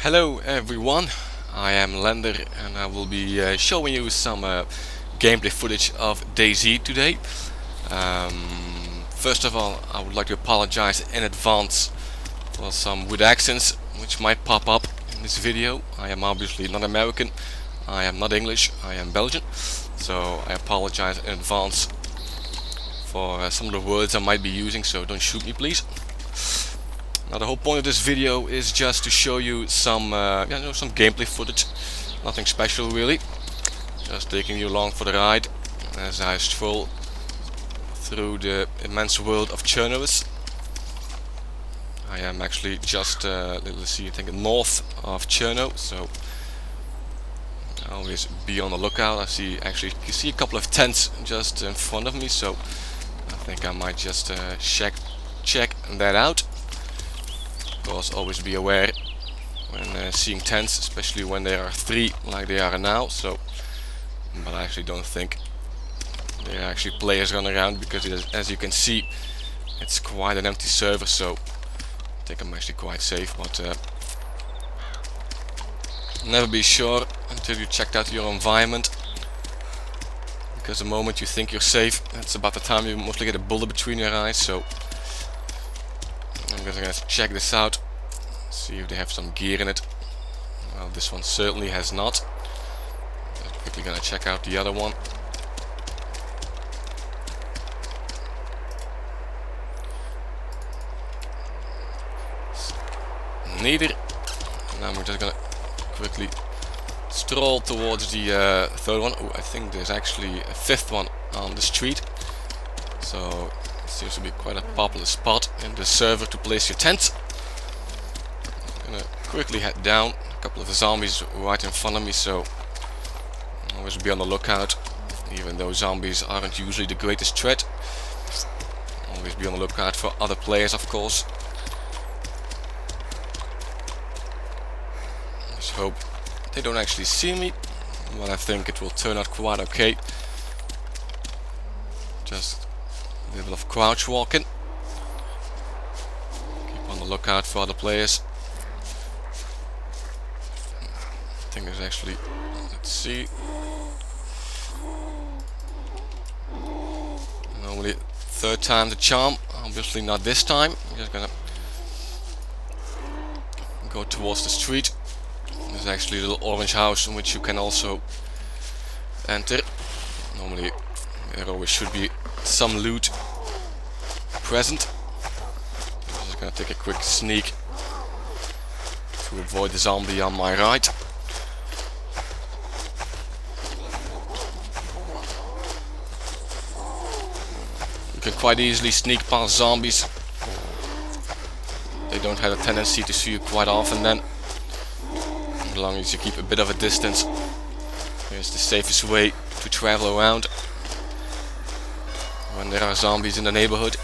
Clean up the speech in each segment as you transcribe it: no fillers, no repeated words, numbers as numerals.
Hello everyone, I am Lender and I will be showing you some gameplay footage of DayZ today. First of all, I would like to apologize in advance for some weird accents which might pop up in this video. I am obviously not American, I am not English, I am Belgian, so I apologize in advance for some of the words I might be using, so don't shoot me please. Now the whole point of this video is just to show you some some gameplay footage. Nothing special really. Just taking you along for the ride as I stroll through the immense world of Chernobyl. I am actually just let's see, I think north of Cherno, so always be on the lookout. You see a couple of tents just in front of me, so I think I might just check that out. Of course, always be aware when seeing tents, especially when there are three like they are now. But I actually don't think there are actually players running around, because as you can see, it's quite an empty server. So I think I'm actually quite safe. But never be sure until you checked out your environment, because the moment you think you're safe, that's about the time you mostly get a bullet between your eyes. So I'm gonna check this out, see if they have some gear in it. Well, this one certainly has not. I'm quickly gonna check out the other one. Neither. Now we're just gonna quickly stroll towards the third one. Oh, I think there's actually a fifth one on the street. So seems to be quite a popular spot in the server to place your tent. I'm gonna quickly head down. A couple of zombies right in front of me, so always be on the lookout. Even though zombies aren't usually the greatest threat, always be on the lookout for other players, of course. Just hope they don't actually see me, but I think it will turn out quite okay. Just a little of crouch walking. Keep on the lookout for other players. I think there's actually, let's see. Normally third time's the charm. Obviously not this time. I'm just gonna go towards the street. There's actually a little orange house in which you can also enter. Normally there always should be some loot present. I'm just gonna take a quick sneak to avoid the zombie on my right. You can quite easily sneak past zombies. They don't have a tendency to see you quite often then, as long as you keep a bit of a distance. It's the safest way to travel around when there are zombies in the neighborhood.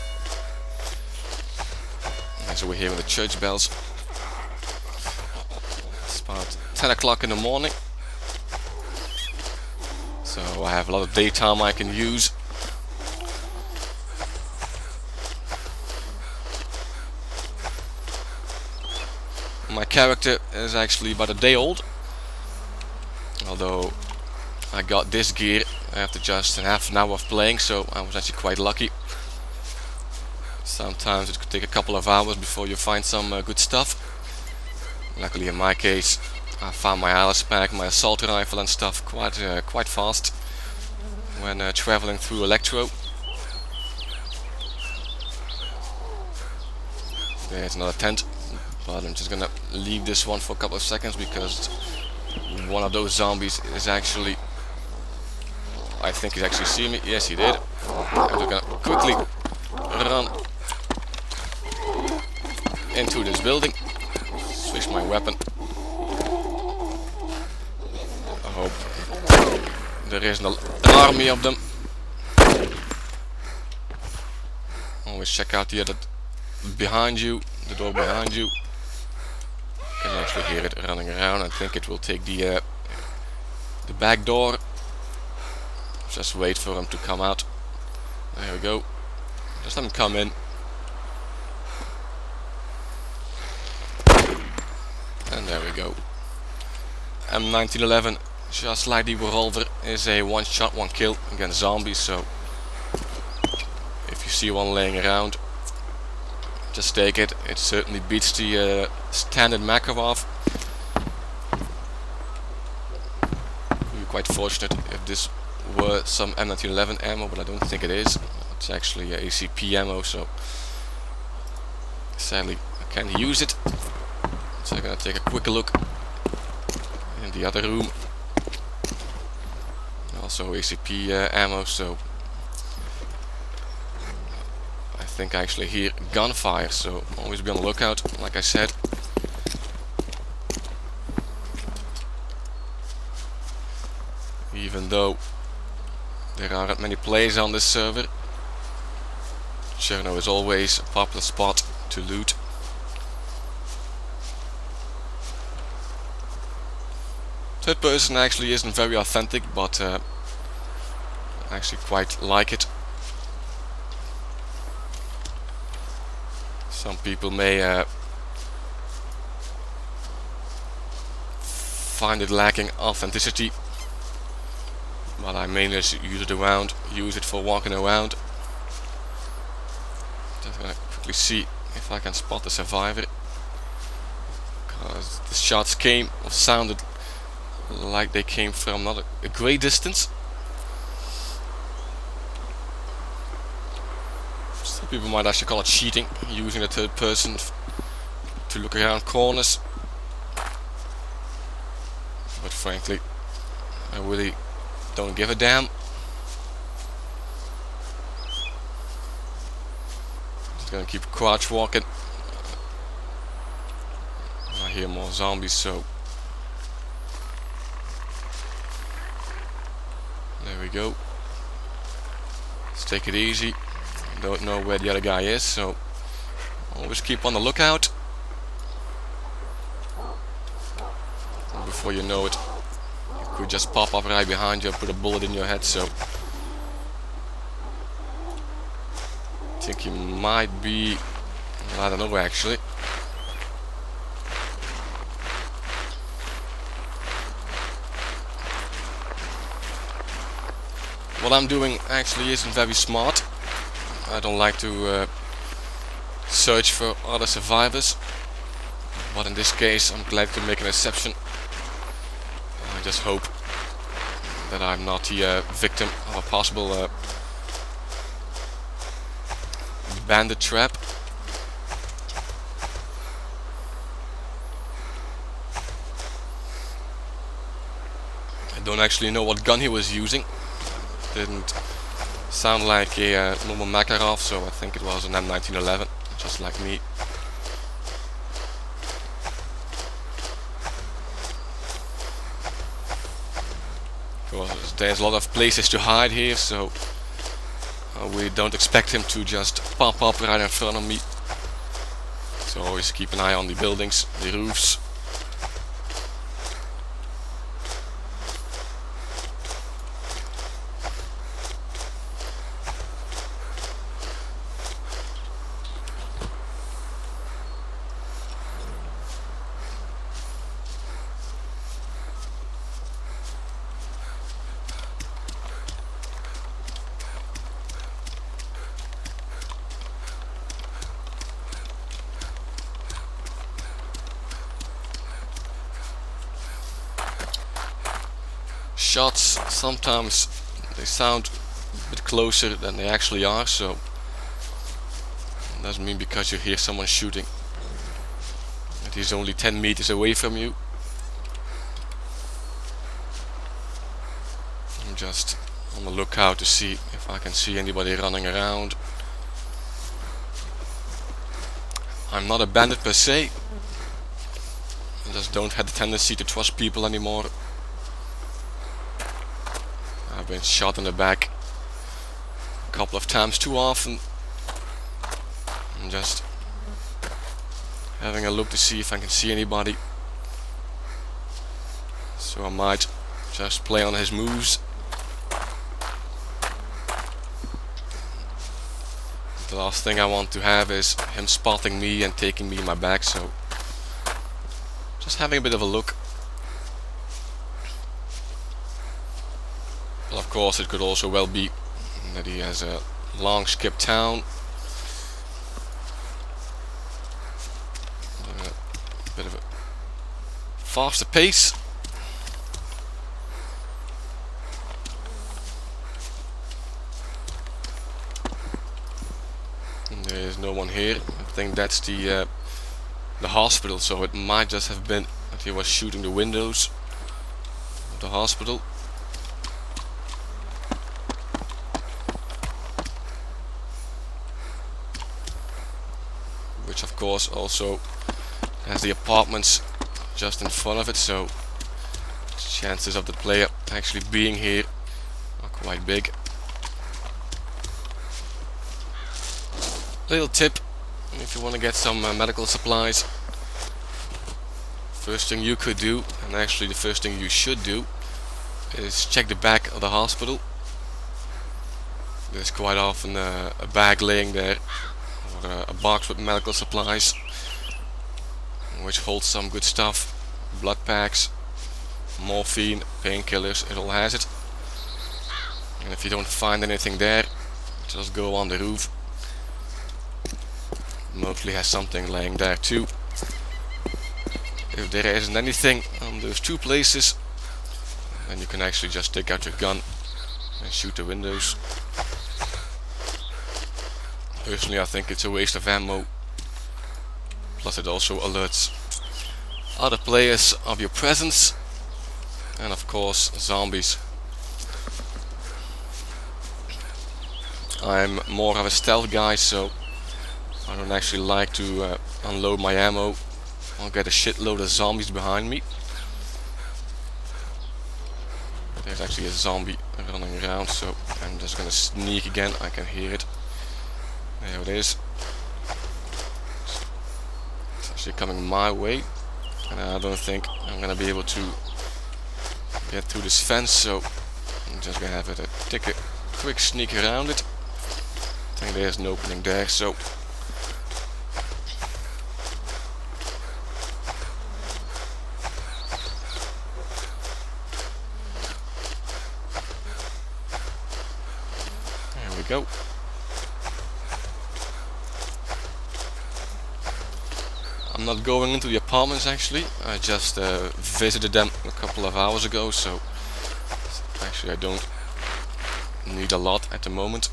And so we're hearing the church bells. It's about 10 o'clock in the morning, so I have a lot of daytime I can use. My character is actually about a day old, although I got this gear after just half an hour of playing, so I was actually quite lucky. Sometimes it could take a couple of hours before you find some good stuff. Luckily in my case, I found my Alice pack, my assault rifle and stuff quite fast when traveling through Electro. There's another tent, but I'm just gonna leave this one for a couple of seconds, because one of those zombies is actually, I think he's actually seen me. Yes, he did. I'm just gonna quickly run into this building. Switch my weapon. I hope there isn't an army of them. Always check out the other behind you, the door behind you. You can actually hear it running around. I think it will take the back door. Just wait for him to come out. There we go. Just let him come in. And There we go. M1911, just like the revolver, is a one shot, one kill against zombies, so if you see one laying around, just take it. It certainly beats the standard Makarov. You'd be quite fortunate if this were some M1911 ammo, but I don't think it is. It's actually ACP ammo, so sadly I can't use it. So I'm gonna take a quick look in the other room. Also ACP ammo, so I think I actually hear gunfire, so always be on the lookout, like I said. Even though there aren't many players on this server, Cherno is always a popular spot to loot. Third person actually isn't very authentic, but I actually quite like it. Some people may find it lacking authenticity, but I mainly just use it for walking around. Just gonna quickly see if I can spot the survivor, because the shots came or sounded like they came from not a great distance. Some people might actually call it cheating, using the third person to look around corners. But frankly, I really don't give a damn. Just gonna keep crouch walking. I hear more zombies, so there we go. Let's take it easy. Don't know where the other guy is, so always keep on the lookout. And before you know it, it could just pop up right behind you and put a bullet in your head, so I think he might be, well, I don't know actually. What I'm doing actually isn't very smart. I don't like to search for other survivors, but in this case I'm glad to make an exception. I just hope that I'm not the victim of a possible bandit trap. I don't actually know what gun he was using. Didn't sound like a normal Makarov, so I think it was an M1911, just like me. Because there's a lot of places to hide here, so we don't expect him to just pop up right in front of me. So always keep an eye on the buildings, the roofs. Shots, sometimes they sound a bit closer than they actually are, so it doesn't mean because you hear someone shooting that he's only 10 meters away from you. I'm just on the lookout to see if I can see anybody running around. I'm not a bandit per se, I just don't have the tendency to trust people anymore. I've been shot in the back a couple of times too often. I'm just having a look to see if I can see anybody. So I might just play on his moves. The last thing I want to have is him spotting me and taking me in my back, so Just having a bit of a look. Well, of course it could also well be that he has a long skip town. A bit of a faster pace. And there is no one here. I think that's the hospital, so it might just have been that he was shooting the windows of the hospital. Which of course also has the apartments just in front of it, so chances of the player actually being here are quite big. Little tip, if you want to get some medical supplies, first thing you could do, and actually the first thing you should do, is check the back of the hospital. There's quite often a bag laying there, or a box with medical supplies, which holds some good stuff. Blood packs, morphine, painkillers, it all has it. And if you don't find anything there, just go on the roof. Mostly has something laying there too. If there isn't anything on those two places, then you can actually just take out your gun and shoot the windows. Personally, I think it's a waste of ammo. Plus it also alerts other players of your presence. And of course zombies. I'm more of a stealth guy, so I don't actually like to unload my ammo. I'll get a shitload of zombies behind me. There's actually a zombie running around, so I'm just gonna sneak again. I can hear it. There it is. It's actually coming my way, and I don't think I'm gonna be able to get through this fence, so I'm just gonna have to take a quick sneak around it. I think there's an opening there, so there we go. I'm not going into the apartments actually, I just visited them a couple of hours ago, so actually I don't need a lot at the moment.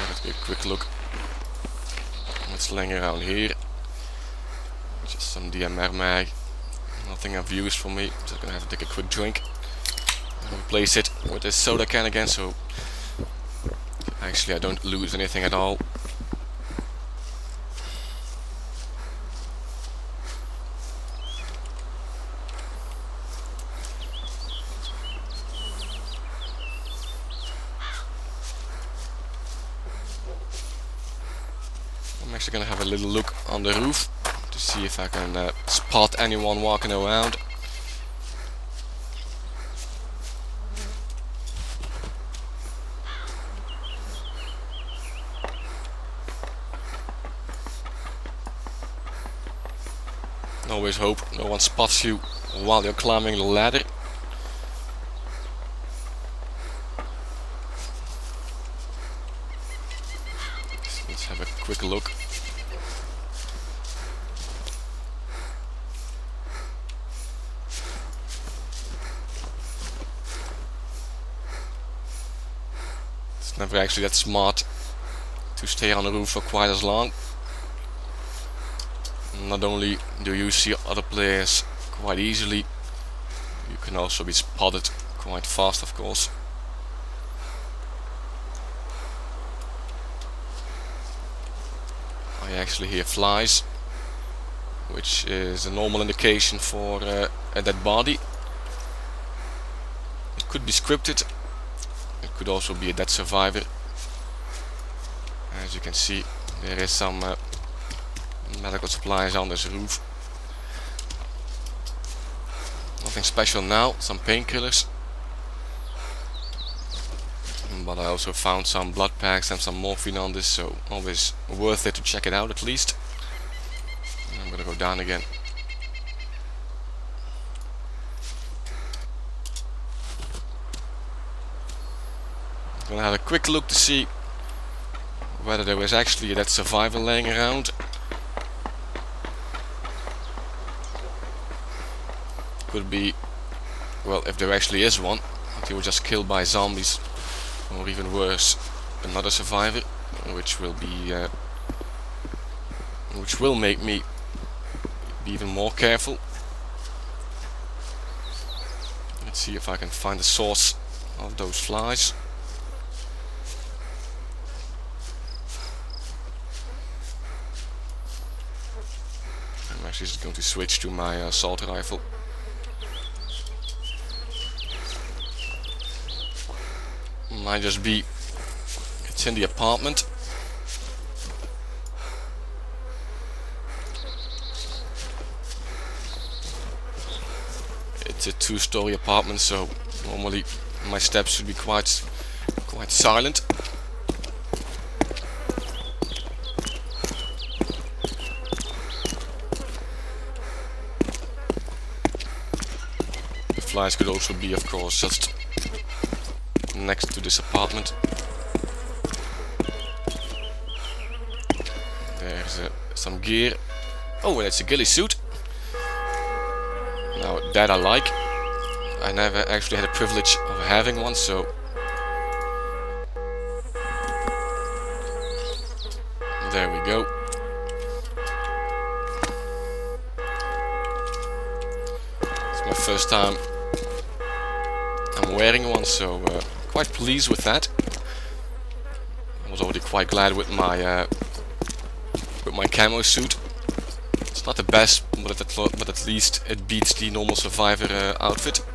Let's take a quick look what's laying around here. Just some DMR mag, nothing of use for me, just gonna have to take a quick drink and replace it with this soda can again, so actually I don't lose anything at all. I'm actually gonna have a little look on the roof to see if I can spot anyone walking around. Always hope no one spots you while you're climbing the ladder. So let's have a quick look. It's never actually that smart to stay on the roof for quite as long. Not only do you see other players quite easily, you can also be spotted quite fast, of course. I actually hear flies, which is a normal indication for a dead body. It could be scripted, it could also be a dead survivor. As you can see, there is some medical supplies on this roof. Nothing special now, some painkillers. But I also found some blood packs and some morphine on this, so always worth it to check it out at least. And gonna go down again. I'm gonna have a quick look to see whether there was actually that survivor laying around. Could be, well, if there actually is one, that he was just killed by zombies, or even worse, another survivor, which will be, which will make me be even more careful. Let's see if I can find the source of those flies. I'm actually just going to switch to my assault rifle. Might just be, it's in the apartment. It's a 2-story apartment, so normally my steps should be quite silent. The flies could also be, of course, just next to this apartment. There's some gear. Oh, and it's a ghillie suit. Now that I like. I never actually had the privilege of having one, so there we go. It's my first time I'm wearing one, so quite pleased with that. I was already quite glad with my camo suit. It's not the best, but at least it beats the normal survivor outfit.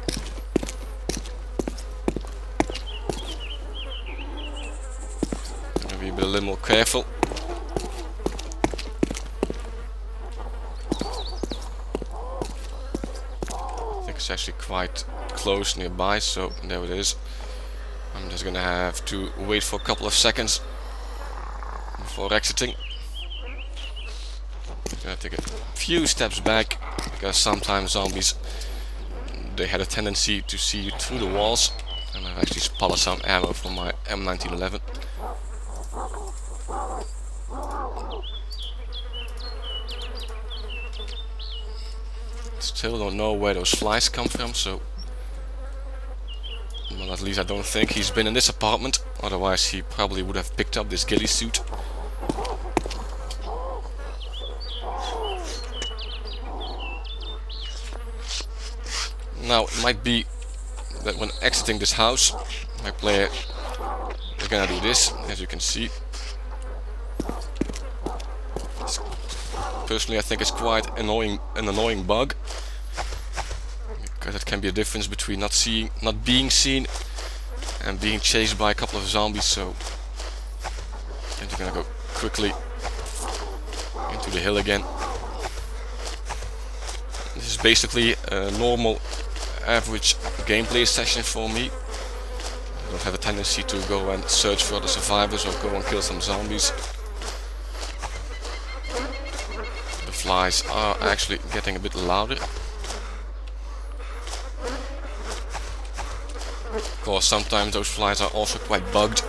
Maybe be a little more careful. I think it's actually quite close nearby, so there it is. I'm just gonna have to wait for a couple of seconds before exiting. I'm gonna take a few steps back, because sometimes zombies, they had a tendency to see you through the walls, and I've actually spotted some ammo from my M1911. Still don't know where those flies come from, so well, at least I don't think he's been in this apartment, otherwise he probably would have picked up this ghillie suit. Now it might be that when exiting this house, my player is gonna do this, as you can see. Personally, I think it's quite an annoying bug, because it can be a difference between not being seen and being chased by a couple of zombies. So I'm just gonna go quickly into the hill again. This is basically a normal, average gameplay session for me. I don't have a tendency to go and search for other survivors or go and kill some zombies. The flies are actually getting a bit louder. Of course, sometimes those flies are also quite bugged.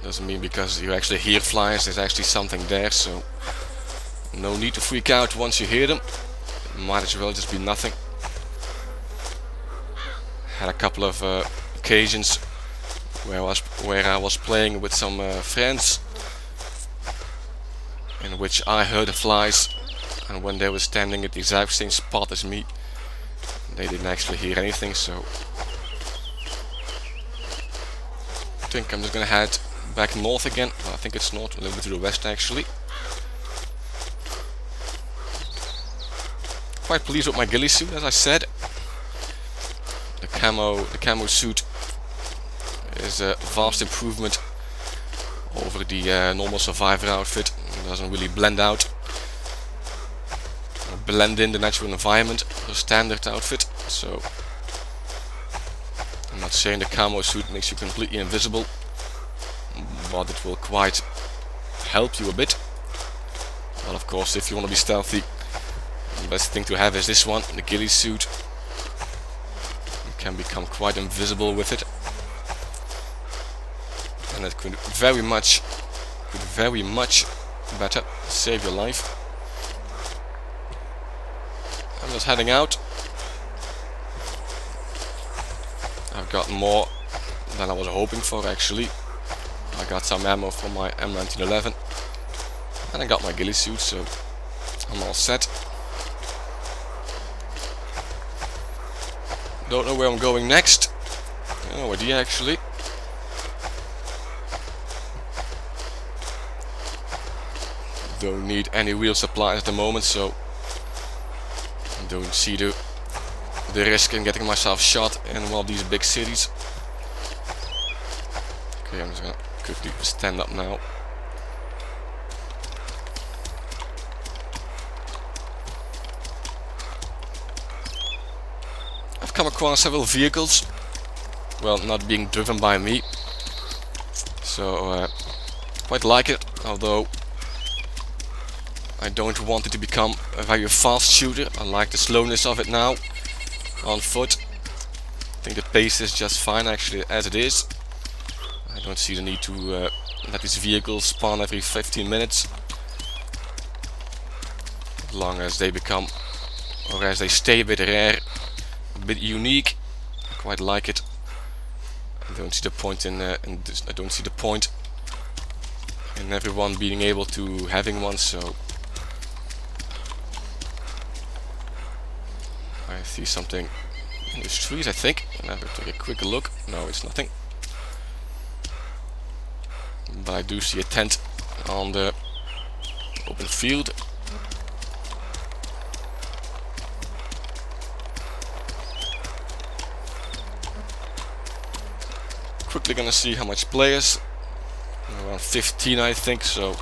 Doesn't mean because you actually hear flies, there's actually something there, so no need to freak out once you hear them. It might as well just be nothing. Had a couple of occasions where I was playing with some friends, in which I heard the flies, and when they were standing at the exact same spot as me, they didn't actually hear anything. So I think I'm just gonna head back north again. Well, I think it's north, a little bit to the west actually. Quite pleased with my ghillie suit, as I said. The camo suit is a vast improvement over the normal survivor outfit. It doesn't really blend out, or blend in the natural environment, the standard outfit. So I'm not saying the camo suit makes you completely invisible, but it will quite help you a bit. But of course, if you want to be stealthy, the best thing to have is this one, the ghillie suit. You can become quite invisible with it, and it could very much better save your life. I'm just heading out. I've got more than I was hoping for, actually. I got some ammo from my M1911 and I got my ghillie suit, so I'm all set. Don't know where I'm going next. No idea, actually. Don't need any real supplies at the moment, so I don't see the risk in getting myself shot in one of these big cities. Okay, I'm just gonna quickly stand up now. I've come across several vehicles, well, not being driven by me, so quite like it, although I don't want it to become a very fast shooter. I like the slowness of it now, on foot. I think the pace is just fine, actually, as it is. I don't see the need to let these vehicles spawn every 15 minutes. As long as they become, or as they stay a bit rare, a bit unique, I quite like it. I don't see the point in this, I don't see the point in everyone being able to having one, so I see something in the street, I think. And I have to take a quick look. No, it's nothing. But I do see a tent on the open field. Quickly gonna see how much players. Around 15, I think, so.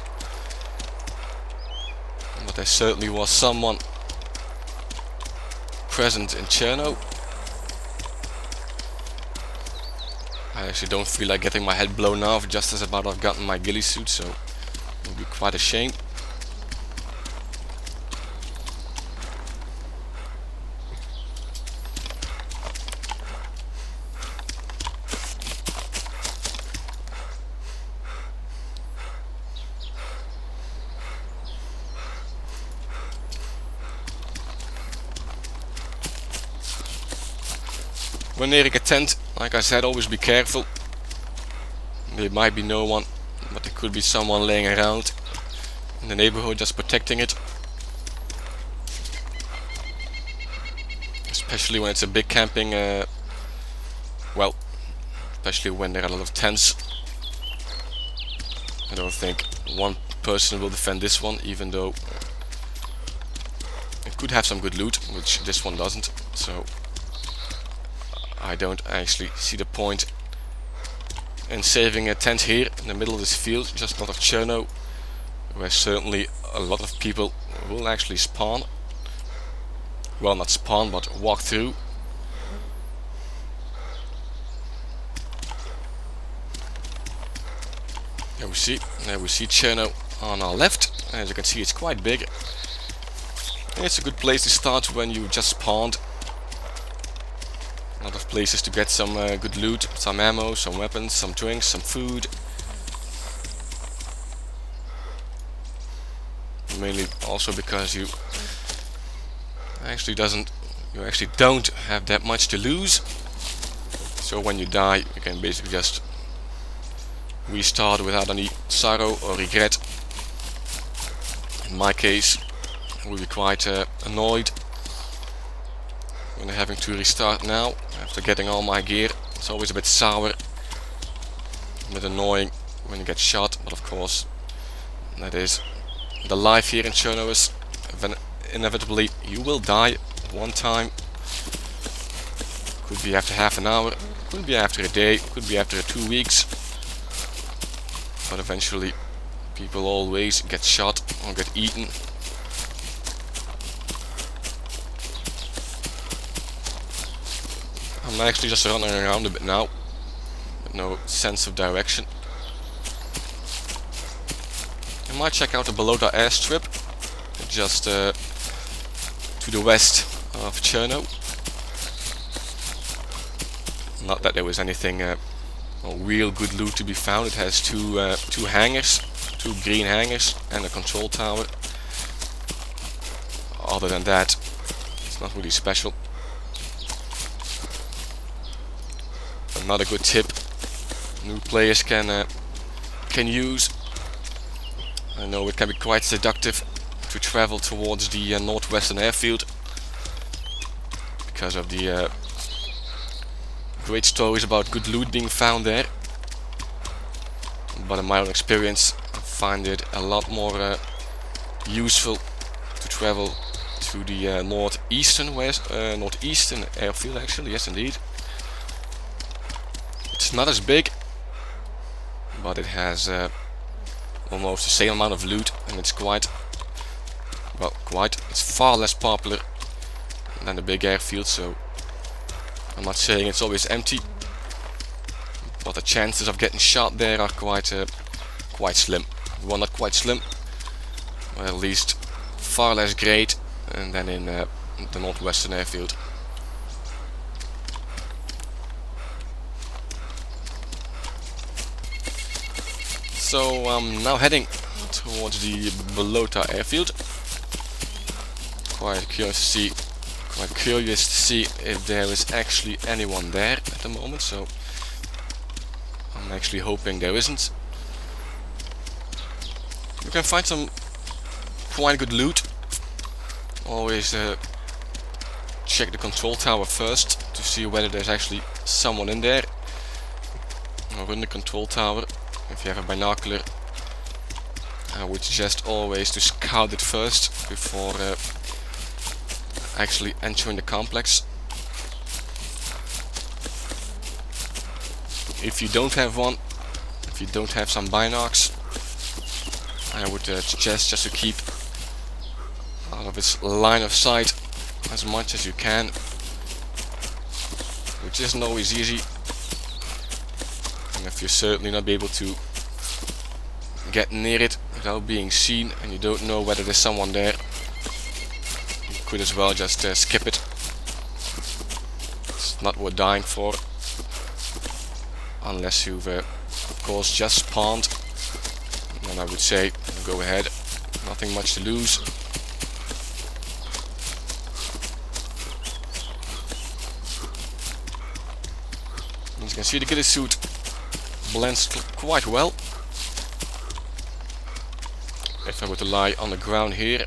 But there certainly was someone present in Cherno. I actually don't feel like getting my head blown off just as about I've gotten my ghillie suit, so it would be quite a shame. When nearing a tent, like I said, always be careful. There might be no one, but there could be someone laying around in the neighborhood just protecting it. Especially when it's a big camping, well, especially when there are a lot of tents. I don't think one person will defend this one, even though it could have some good loot, which this one doesn't, so I don't actually see the point in saving a tent here in the middle of this field, just north of Cherno, where certainly a lot of people will actually spawn. Well, not spawn, but walk through. There we see Cherno on our left. As you can see, it's quite big. It's a good place to start when you just spawned. A lot of places to get some good loot, some ammo, some weapons, some drinks, some food. Mainly also because you actually don't have that much to lose. So when you die, you can basically just restart without any sorrow or regret. In my case, I will be quite annoyed when having to restart now after getting all my gear. It's always a bit sour, a bit annoying when you get shot, but of course that is the life here in Cherno. Is inevitably you will die one time. Could be after half an hour, could be after a day, could be after 2 weeks, but eventually people always get shot or get eaten. I'm actually just running around a bit now, with no sense of direction. I might check out the Balota airstrip. just to the west of Cherno. Not that there was anything real good loot to be found. It has two hangars, two green hangars, and a control tower. Other than that, it's not really special. Another good tip new players can use. I know it can be quite seductive to travel towards the northwestern airfield because of the great stories about good loot being found there. But in my own experience, I find it a lot more useful to travel to the northeastern airfield. Actually, yes, indeed. It's not as big, but it has almost the same amount of loot, and it's it's far less popular than the big airfield. So I'm not saying it's always empty, but the chances of getting shot there are quite slim. Well, not quite slim, but at least far less great than in the northwestern airfield. So I'm now heading towards the Balota airfield. Quite curious to see if there is actually anyone there at the moment. So I'm actually hoping there isn't. You can find some quite good loot. Always check the control tower first to see whether there's actually someone in there, or in the control tower. If you have a binocular, I would suggest always to scout it first before actually entering the complex. If you don't have one, if you don't have some binocs, I would suggest just to keep out of its line of sight as much as you can, which isn't always easy. And if you're certainly not be able to get near it without being seen, and you don't know whether there's someone there, you could as well just skip it. It's not worth dying for, unless you've of course just spawned. Then I would say go ahead, nothing much to lose. As you can see, the ghillie suit blends quite well. If I were to lie on the ground here,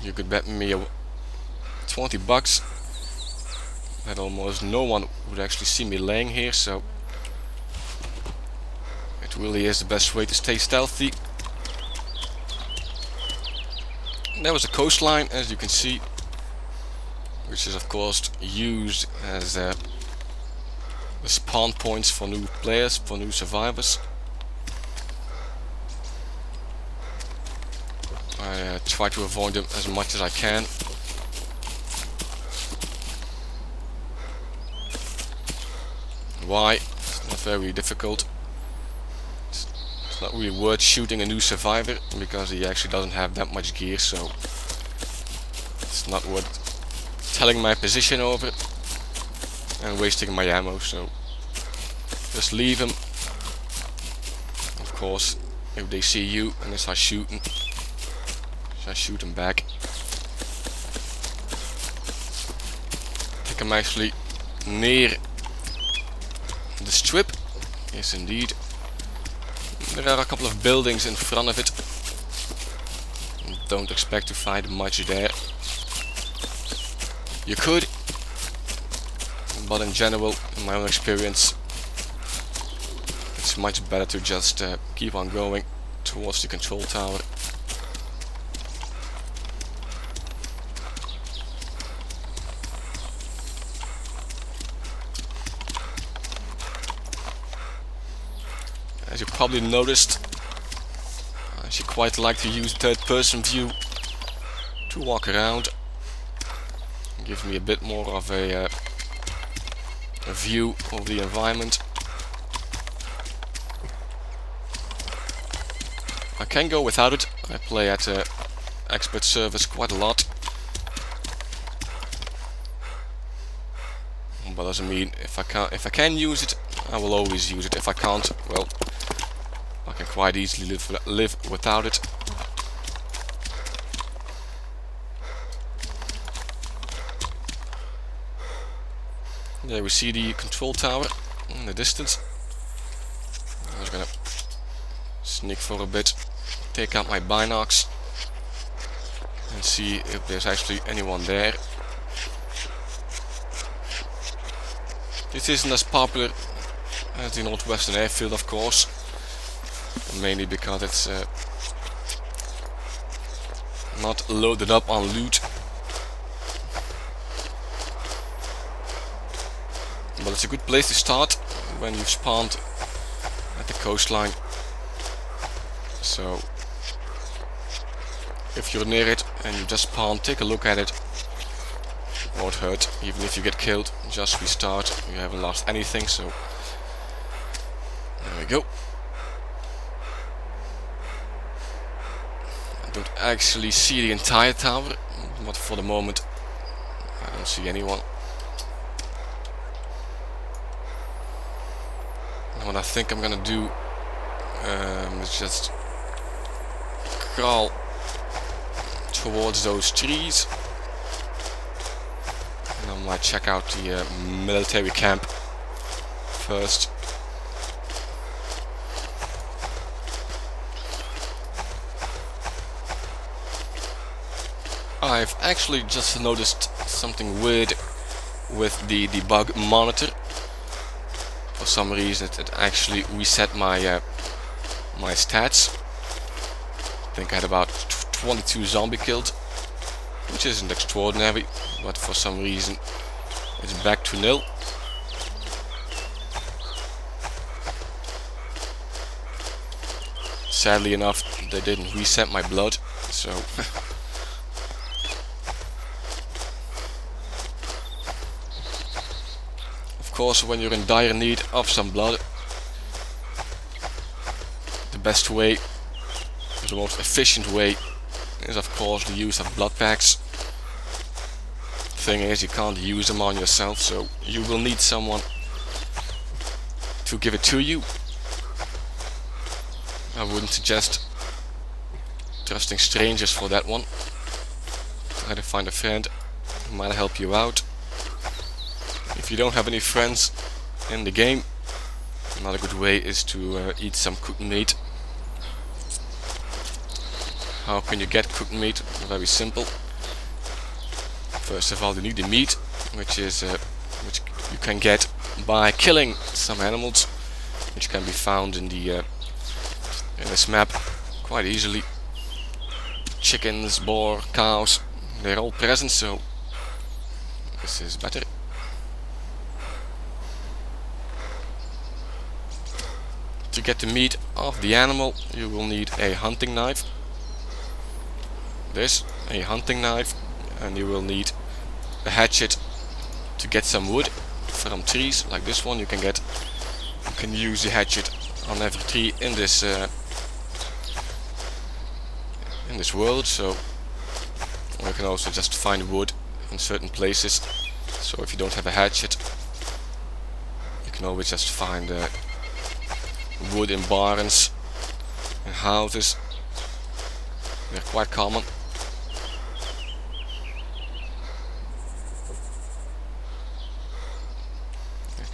you could bet me $20 that almost no one would actually see me laying here. So it really is the best way to stay stealthy. There was a coastline, as you can see, which is of course used as the spawn points for new players, for new survivors. I try to avoid them as much as I can. Why? It's not very difficult. It's not really worth shooting a new survivor because he actually doesn't have that much gear, so it's not worth telling my position over and wasting my ammo. So just leave him. Of course, if they see you and they start shooting, just shoot them back. I think I'm actually near the strip. Yes, indeed. There are a couple of buildings in front of it. Don't expect to find much there. You could, but in general, in my own experience, it's much better to just keep on going towards the control tower. As you probably noticed, I actually quite like to use third-person view to walk around. It gives me a bit more of a view of the environment. I can go without it. I play at expert servers quite a lot. But doesn't mean if I can use it, I will always use it. If I can't, well, I can quite easily live without it. There we see the control tower in the distance. I'm just gonna sneak for a bit, take out my binocs and see if there's actually anyone there. This isn't as popular as the Northwestern Airfield, of course, mainly because it's not loaded up on loot. But it's a good place to start when you've spawned at the coastline. So if you're near it and you just spawn, take a look at it. Won't hurt, even if you get killed. Just restart. You haven't lost anything, so there we go. I don't actually see the entire tower, but for the moment I don't see anyone. What I think I'm gonna do is just crawl towards those trees, and I might check out the military camp first. I've actually just noticed something weird with the debug monitor. For some reason it actually reset my my stats. I think I had about 22 zombie killed, which isn't extraordinary, but for some reason it's back to nil. Sadly enough, they didn't reset my blood, so of course, when you're in dire need of some blood, the best way, the most efficient way, is of course the use of blood packs. Thing is, you can't use them on yourself, so you will need someone to give it to you. I wouldn't suggest trusting strangers for that one. Try to find a friend who might help you out. If you don't have any friends in the game, another good way is to eat some cooked meat. How can you get cooked meat? Very simple. First of all, you need the meat, which you can get by killing some animals, which can be found in this map quite easily. Chickens, boar, cows, they're all present, so this is better. To get the meat of the animal, you will need a hunting knife. A hunting knife, and you will need a hatchet to get some wood from trees like this one. You can use the hatchet on every tree in this world. So you can also just find wood in certain places. So if you don't have a hatchet, you can always just find wood in barns and houses. They're quite common.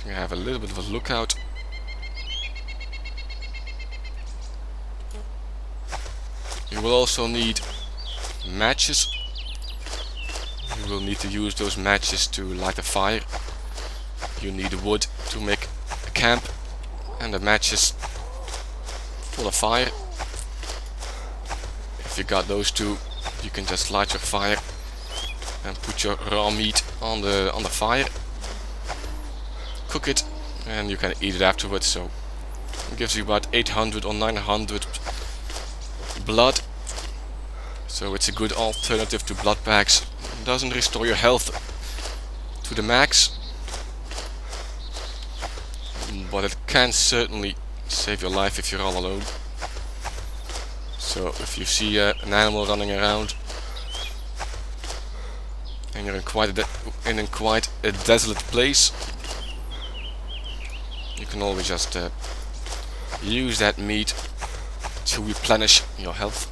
You have a little bit of a lookout. You will also need matches. You will need to use those matches to light a fire. You need wood to make a camp, and the matches for the fire. If you got those two, you can just light your fire and put your raw meat on the fire. Cook it, and you can eat it afterwards. So it gives you about 800 or 900 blood. So it's a good alternative to blood packs. It doesn't restore your health to the max, but it can certainly save your life if you're all alone. So if you see an animal running around and you're in quite a desolate place, you can always just use that meat to replenish your health.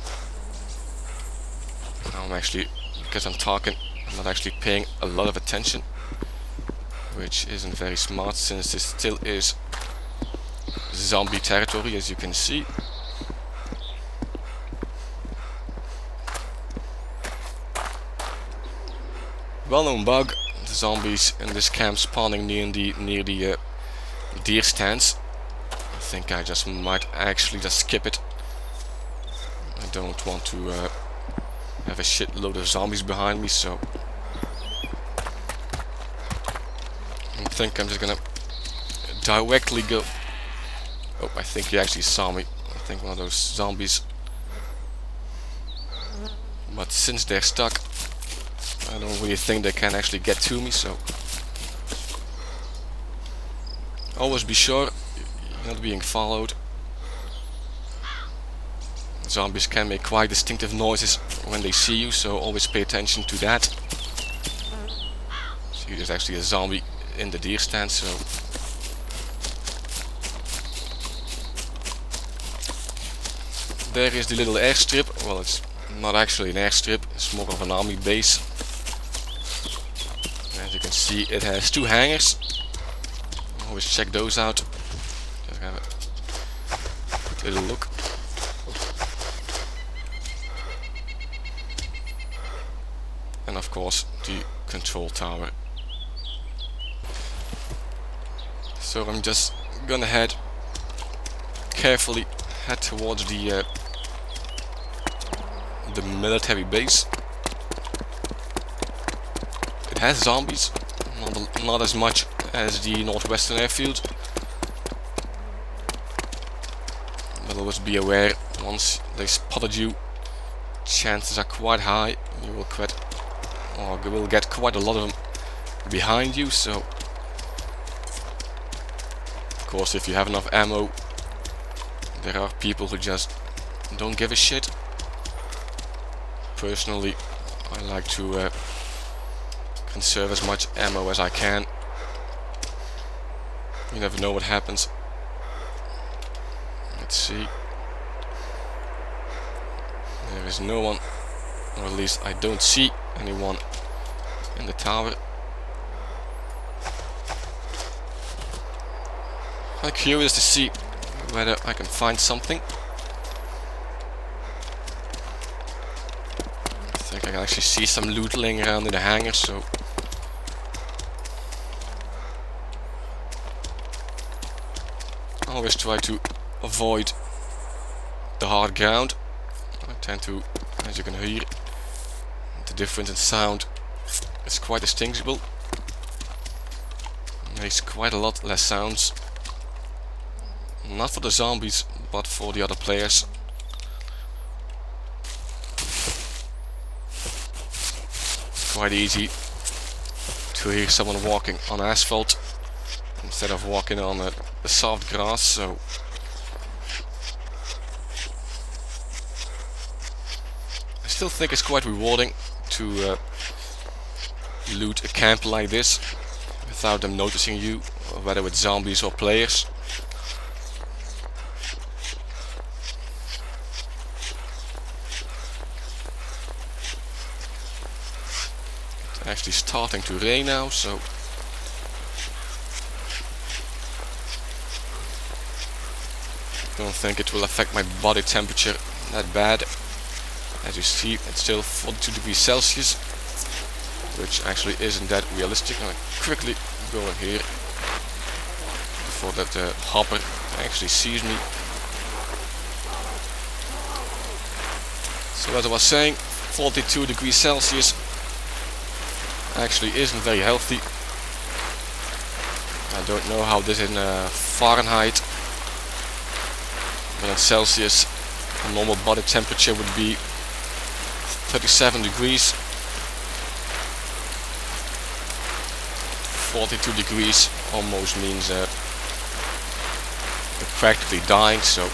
I'm actually, because I'm talking, I'm not actually paying a lot of attention, which isn't very smart since this still is zombie territory, as you can see. Well-known bug, the zombies in this camp spawning near the deer stands. I think I just might actually just skip it. I don't want to have a shitload of zombies behind me, so I think I'm just gonna directly go. Oh, I think he actually saw me. I think one of those zombies. But since they're stuck, I don't really think they can actually get to me, so always be sure you're not being followed. Zombies can make quite distinctive noises when they see you, so always pay attention to that. See, there's actually a zombie in the deer stand, so there is the little airstrip. Well, it's not actually an airstrip, it's more of an army base. As you can see, it has 2 hangars. Always check those out. Just have a quick little look. And of course, the control tower. So I'm just gonna carefully head towards the military base. It has zombies, not as much as the northwestern airfield, but always be aware, once they spotted you, chances are quite high you will get quite a lot of them behind you. So of course, if you have enough ammo, there are people who just don't give a shit. Personally, I like to conserve as much ammo as I can. You never know what happens. Let's see. There is no one, or at least I don't see anyone in the tower. I'm curious to see whether I can find something. I think I can actually see some loot laying around in the hangar, so I always try to avoid the hard ground. I tend to, as you can hear, the difference in sound is quite distinguishable. It makes quite a lot less sounds. Not for the zombies, but for the other players. It's quite easy to hear someone walking on asphalt instead of walking on the soft grass, so I still think it's quite rewarding to loot a camp like this without them noticing you, whether it's zombies or players. It's actually starting to rain now, so I don't think it will affect my body temperature that bad. As you see, it's still 42 degrees Celsius, which actually isn't that realistic. I'll quickly go in here before that hopper actually sees me. So as I was saying, 42 degrees Celsius actually isn't very healthy. I don't know how this in Fahrenheit, but in Celsius a normal body temperature would be 37 degrees. 42 degrees almost means you're practically dying, so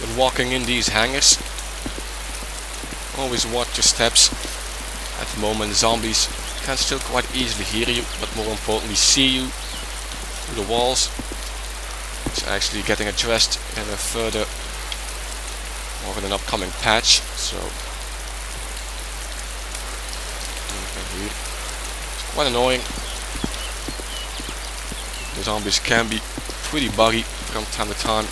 When walking in these hangars, always watch your steps. At the moment zombies can still quite easily hear you, but more importantly see you through the walls. It's actually getting addressed in a further or in an upcoming patch, so it's quite annoying. The zombies can be pretty buggy from time to time,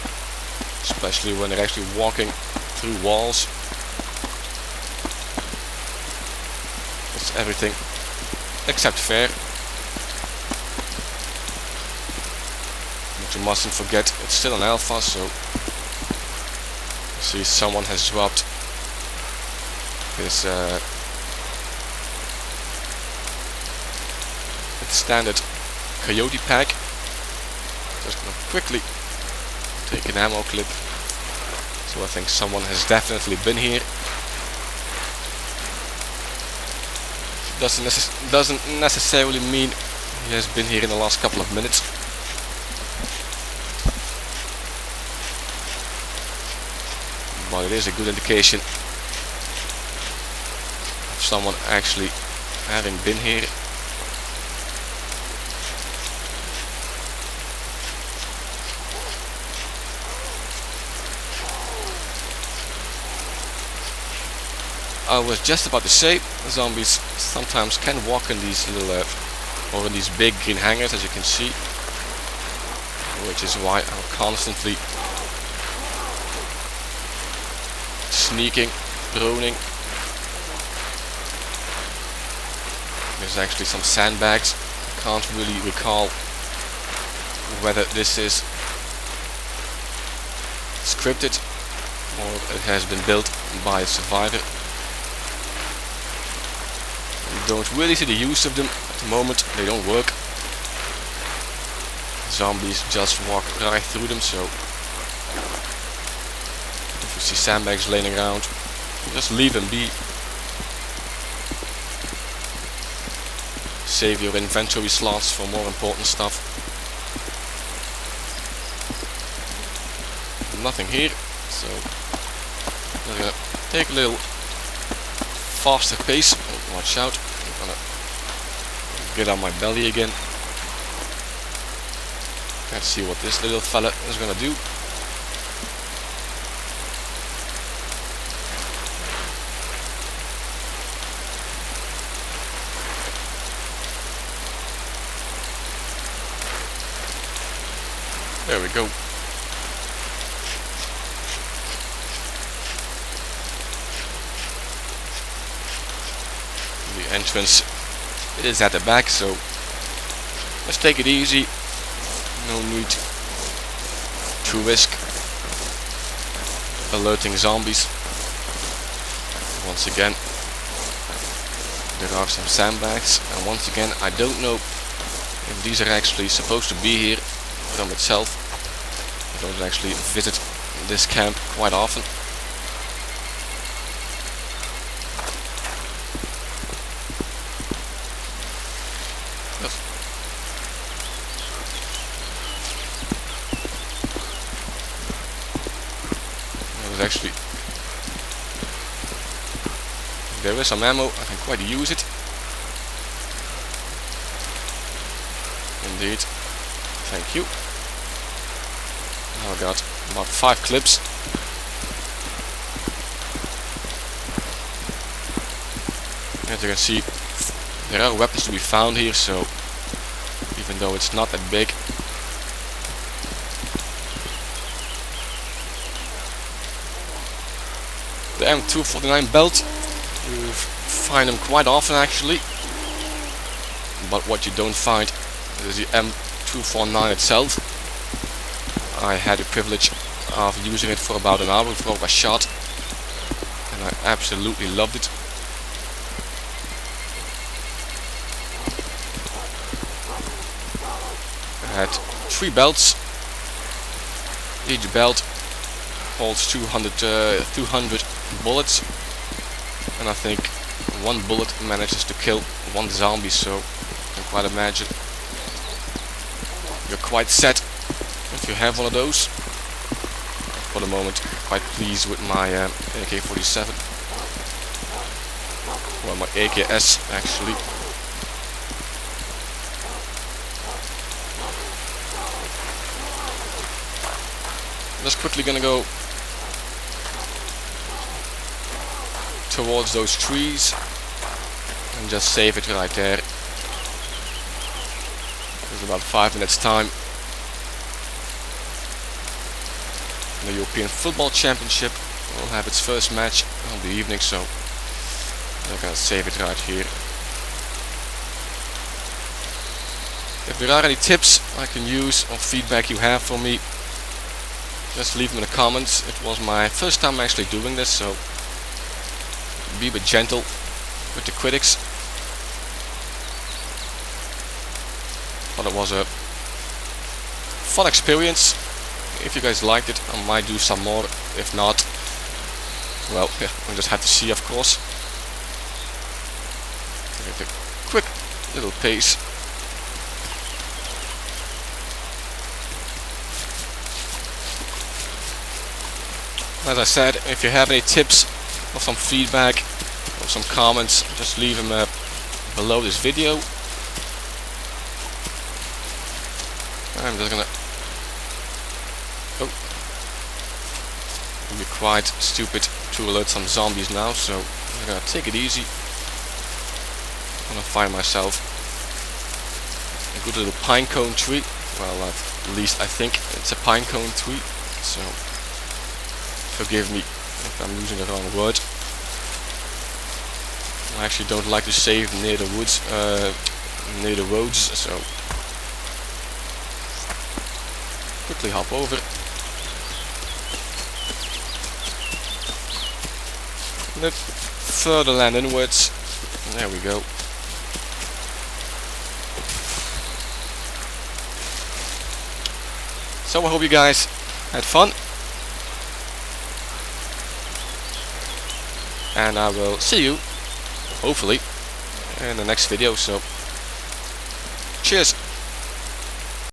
especially when they're actually walking through walls. It's everything except fair. But you mustn't forget, it's still an alpha, so you see someone has dropped this standard coyote pack. Just gonna quickly take an ammo clip. So I think someone has definitely been here. Doesn't necessarily mean he has been here in the last couple of minutes. But it is a good indication of someone actually having been here. I was just about to say, zombies sometimes can walk in these little or in these big green hangars, as you can see, which is why I'm constantly sneaking, droning. There's actually some sandbags. I can't really recall whether this is scripted or it has been built by a survivor. You don't really see the use of them at the moment. They don't work. Zombies just walk right through them, so if you see sandbags laying around, just leave them be. Save your inventory slots for more important stuff. Nothing here, so we're gonna take a little faster pace. Oh, watch out, I'm gonna get on my belly again. Let's see what this little fella is gonna do. There we go. The entrance is at the back, so let's take it easy. No need to risk alerting zombies. Once again, there are some sandbags, and once again, I don't know if these are actually supposed to be here from itself. I don't actually visit this camp quite often. Actually, there is some ammo, I can quite use it. Indeed, thank you. Now I got about 5 clips. As you can see, there are weapons to be found here, so even though it's not that big, the M249 belt, you find them quite often actually, but what you don't find is the M249 itself. I had the privilege of using it for about an hour before I got shot, and I absolutely loved it. I had 3 belts. Each belt holds 200 bullets, and I think 1 bullet manages to kill 1 zombie, so you can quite imagine you're quite set if you have one of those. Of for the moment quite pleased with my AK-47. Well, my AKS actually. Just quickly gonna go towards those trees and just save it right there. There's about 5 minutes time. The European Football Championship will have its first match of the evening, so I'm gonna save it right here. If there are any tips I can use or feedback you have for me, just leave them in the comments. It was my first time actually doing this, so be a bit gentle with the critics. But it was a fun experience. If you guys liked it, I might do some more. If not, well, yeah, we'll just have to see, of course. Give it a quick little pace. As I said, if you have any tips or some feedback or some comments, just leave them below this video. I'm just gonna it would be quite stupid to alert some zombies now, so I'm gonna take it easy. I'm gonna find myself a good little pine cone tree. Well, at least I think it's a pine cone tree, so forgive me if I'm using the wrong word. I actually don't like to save near the woods, near the roads, so quickly hop over. A bit further land inwards. There we go. So I hope you guys had fun. And I will see you, hopefully, in the next video. So, cheers!